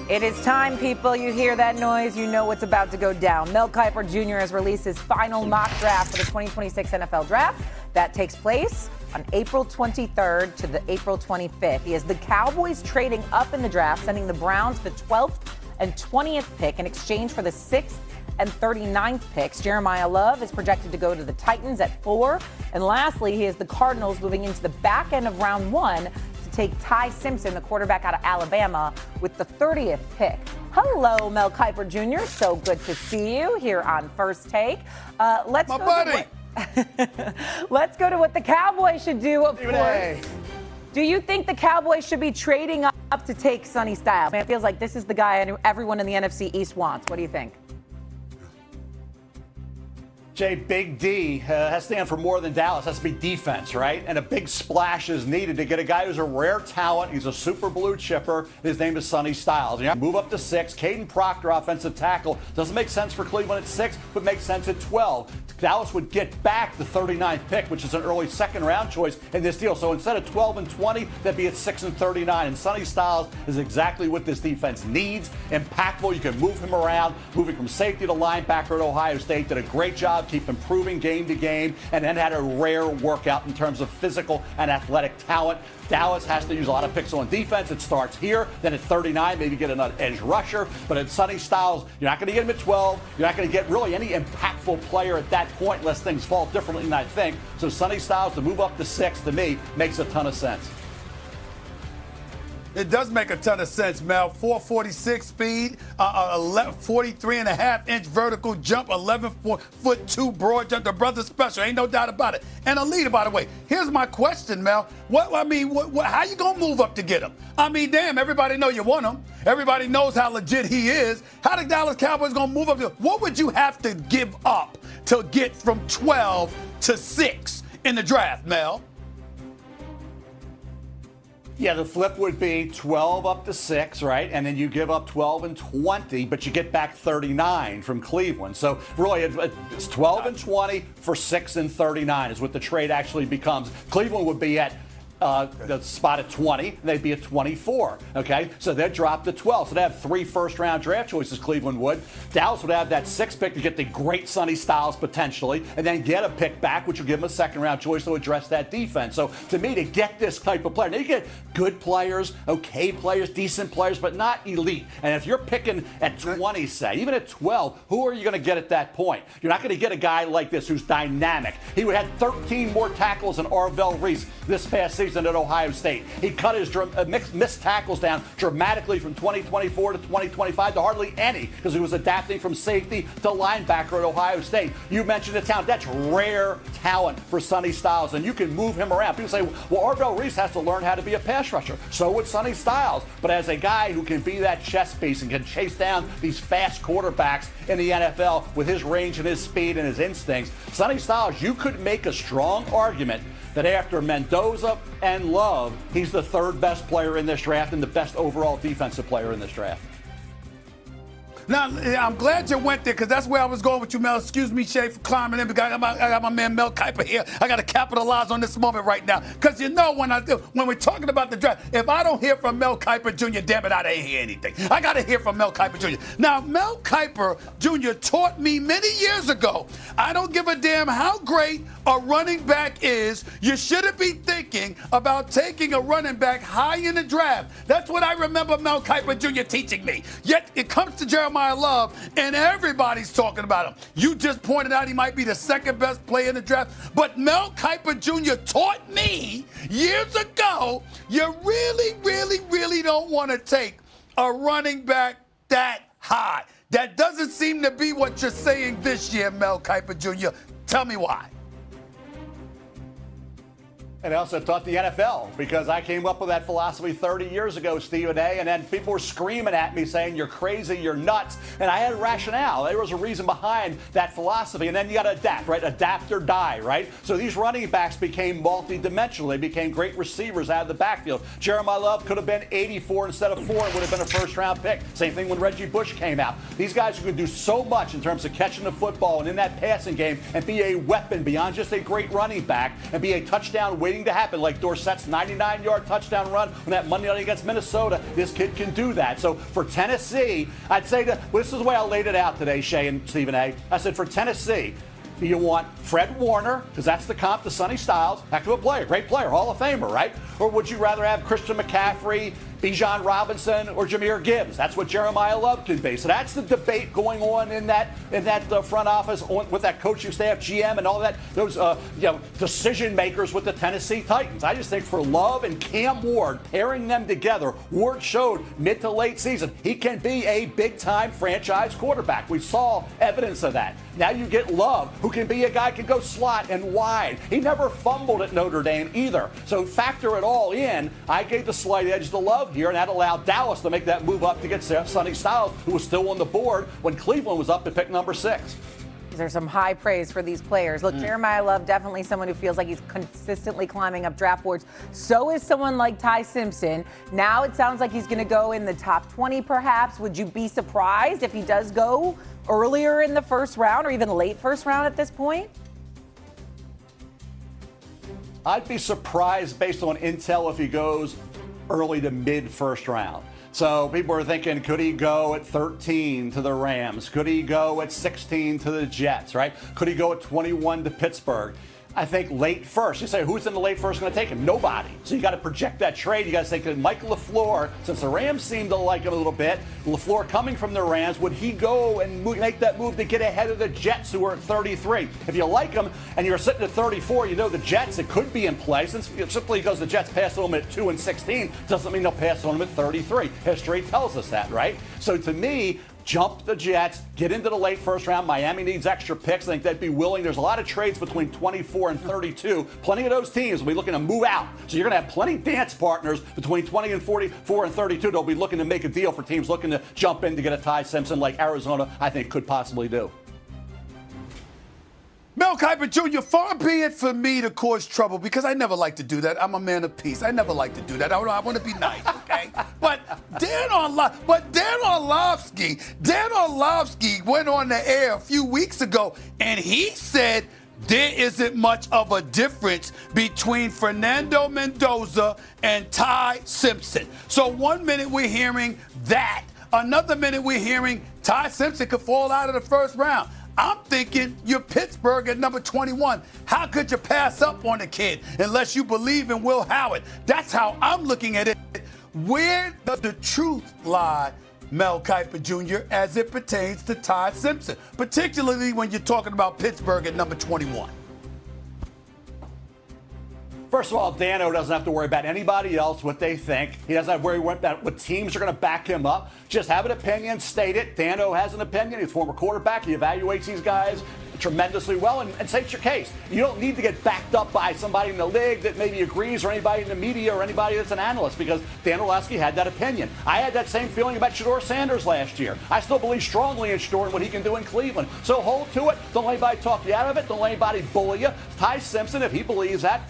It is time, people. You hear that noise, you know what's about to go down. Mel Kiper Jr. has released his final mock draft for the 2026 NFL Draft. That takes place on April 23rd to the April 25th. He has the Cowboys trading up in the draft, sending the Browns the 12th and 20th pick in exchange for the 6th and 39th picks. Jeremiah Love is projected to go to the Titans at 4. And lastly, he has the Cardinals moving into the back end of round 1 to take Ty Simpson, the quarterback out of Alabama, with the 30th pick. Hello, Mel Kiper Jr. So good to see you here on First Take. Let's go to what the Cowboys should do, of course. Do you think the Cowboys should be trading up to take Sonny Styles? Man, it feels like this is the guy everyone in the NFC East wants. What do you think? Jay, Big D has to stand for more than Dallas. Has to be defense, right? And a big splash is needed to get a guy who's a rare talent. He's a super blue chipper. His name is Sonny Styles. You know, move up to 6. Caden Proctor, offensive tackle. Doesn't make sense for Cleveland at 6, but makes sense at 12. Dallas would get back the 39th pick, which is an early second-round choice in this deal. So instead of 12 and 20, that'd be at 6 and 39. And Sonny Styles is exactly what this defense needs. Impactful. You can move him around, moving from safety to linebacker at Ohio State. Did a great job. Keep improving game to game, and then had a rare workout in terms of physical and athletic talent. Dallas has to use a lot of picks on defense. It starts here, then at 39, maybe get another edge rusher. But at Sonny Styles, you're not going to get him at 12. You're not going to get really any impactful player at that point unless things fall differently than I think. So Sonny Styles to move up to 6, to me, makes a ton of sense. It does make a ton of sense, Mel. 446 speed, 43.5-inch vertical jump, 11-foot-2 broad jump. The brother's special, ain't no doubt about it. And a leader, by the way. Here's my question, Mel. How you gonna move up to get him? I mean, damn, everybody know you want him. Everybody knows how legit he is. How the Dallas Cowboys gonna move up to? What would you have to give up to get from 12 to 6 in the draft, Mel? Yeah, the flip would be 12 up to 6, right? And then you give up 12 and 20, but you get back 39 from Cleveland. So really, it's 12 and 20 for 6 and 39 is what the trade actually becomes. Cleveland would be at the spot at 20, and they'd be at 24, okay? So they'd drop to 12. So they have 3 first-round draft choices, Cleveland would. Dallas would have that 6th pick to get the great Sonny Styles potentially, and then get a pick back, which would give them a second-round choice to address that defense. So to me, to get this type of player, now you get good players, okay players, decent players, but not elite. And if you're picking at 20, say, even at 12, who are you going to get at that point? You're not going to get a guy like this who's dynamic. He would have 13 more tackles than Arvell Reese this past season at Ohio State. He cut his missed tackles down dramatically from 2024 to 2025 to hardly any because he was adapting from safety to linebacker at Ohio State. You mentioned the talent. That's rare talent for Sonny Styles, and you can move him around. People say, well, Arvell Reese has to learn how to be a pass rusher. So would Sonny Styles. But as a guy who can be that chess piece and can chase down these fast quarterbacks in the NFL with his range and his speed and his instincts, Sonny Styles, you could make a strong argument that after Mendoza and Love, he's the 3rd best player in this draft and the best overall defensive player in this draft. Now, I'm glad you went there because that's where I was going with you, Mel. Excuse me, Shay, for climbing in. I got my man Mel Kiper here. I got to capitalize on this moment right now because you know when we're talking about the draft, if I don't hear from Mel Kiper Jr., damn it, I didn't hear anything. I got to hear from Mel Kiper Jr. Now, Mel Kiper Jr. taught me many years ago, I don't give a damn how great a running back is. You shouldn't be thinking about taking a running back high in the draft. That's what I remember Mel Kiper Jr. teaching me. Yet it comes to Jeremiah Love, and everybody's talking about him. You just pointed out he might be the 2nd best player in the draft, but Mel Kiper Jr. taught me years ago, you really, really, really don't want to take a running back that high. That doesn't seem to be what you're saying this year, Mel Kiper Jr. Tell me why. And I also taught the NFL because I came up with that philosophy 30 years ago, Stephen A. And then people were screaming at me saying, you're crazy, you're nuts. And I had rationale. There was a reason behind that philosophy. And then you got to adapt, right? Adapt or die, right? So these running backs became multi-dimensional. They became great receivers out of the backfield. Jeremiah Love could have been 84 instead of 4 and would have been a first-round pick. Same thing when Reggie Bush came out. These guys who could do so much in terms of catching the football and in that passing game and be a weapon beyond just a great running back and be a touchdown waiver waiting to happen, like Dorsett's 99-yard touchdown run on that Monday night against Minnesota. This kid can do that. So for Tennessee, I'd say that this is the way I laid it out today, Shay and Stephen A. I said for Tennessee, you want Fred Warner, because that's the comp to Sonny Styles. Heck of a player, great player, Hall of Famer, right? Or would you rather have Christian McCaffrey, Bijan Robinson, or Jahmyr Gibbs? That's what Jeremiah Love could be. So that's the debate going on in that front office with that coaching staff, GM, and all that. Those decision makers with the Tennessee Titans. I just think for Love and Cam Ward, pairing them together, Ward showed mid to late season he can be a big-time franchise quarterback. We saw evidence of that. Now you get Love, who can be a guy who can go slot and wide. He never fumbled at Notre Dame either. So factor it all in. I gave the slight edge to Love here, and that allowed Dallas to make that move up to get Sonny Styles, who was still on the board when Cleveland was up to pick number 6. There's some high praise for these players. Look, Jeremiah Love, definitely someone who feels like he's consistently climbing up draft boards. So is someone like Ty Simpson. Now it sounds like he's going to go in the top 20 perhaps. Would you be surprised if he does go earlier in the first round or even late first round at this point? I'd be surprised based on intel if he goes early to mid first round. So people are thinking, could he go at 13 to the Rams? Could he go at 16 to the Jets, right? Could he go at 21 to Pittsburgh? I think late first. You say, who's in the late first going to take him? Nobody. So you got to project that trade. You got to say, could Mike LaFleur, since the Rams seem to like him a little bit, LaFleur coming from the Rams, would he go and make that move to get ahead of the Jets, who are at 33? If you like him and you're sitting at 34, you know the Jets, it could be in play. Simply because the Jets passed on him at 2 and 16 doesn't mean they'll pass on him at 33. History tells us that, right? So to me, jump the Jets, get into the late first round. Miami needs extra picks. I think they'd be willing. There's a lot of trades between 24 and 32. Plenty of those teams will be looking to move out. So you're going to have plenty of dance partners between 20 and 44 and 32. They'll be looking to make a deal for teams looking to jump in to get a Ty Simpson like Arizona, I think, could possibly do. Mel Kiper Jr., far be it for me to cause trouble, because I never like to do that. I'm a man of peace. I never like to do that. I want to be nice, okay? But Dan Orlovsky went on the air a few weeks ago, and he said there isn't much of a difference between Fernando Mendoza and Ty Simpson. So one minute we're hearing that. Another minute we're hearing Ty Simpson could fall out of the first round. I'm thinking you're Pittsburgh at number 21. How could you pass up on a kid unless you believe in Will Howard? That's how I'm looking at it. Where does the truth lie, Mel Kiper Jr., as it pertains to Ty Simpson, particularly when you're talking about Pittsburgh at number 21? First of all, Dano doesn't have to worry about anybody else, what they think. He doesn't have to worry about what teams are going to back him up. Just have an opinion, state it. Dano has an opinion. He's a former quarterback. He evaluates these guys tremendously well and states your case. You don't need to get backed up by somebody in the league that maybe agrees, or anybody in the media, or anybody that's an analyst, because Dan Orlovsky had that opinion. I had that same feeling about Shedeur Sanders last year. I still believe strongly in Shedeur and what he can do in Cleveland. So hold to it. Don't let anybody talk you out of it. Don't let anybody bully you. Ty Simpson, if he believes that,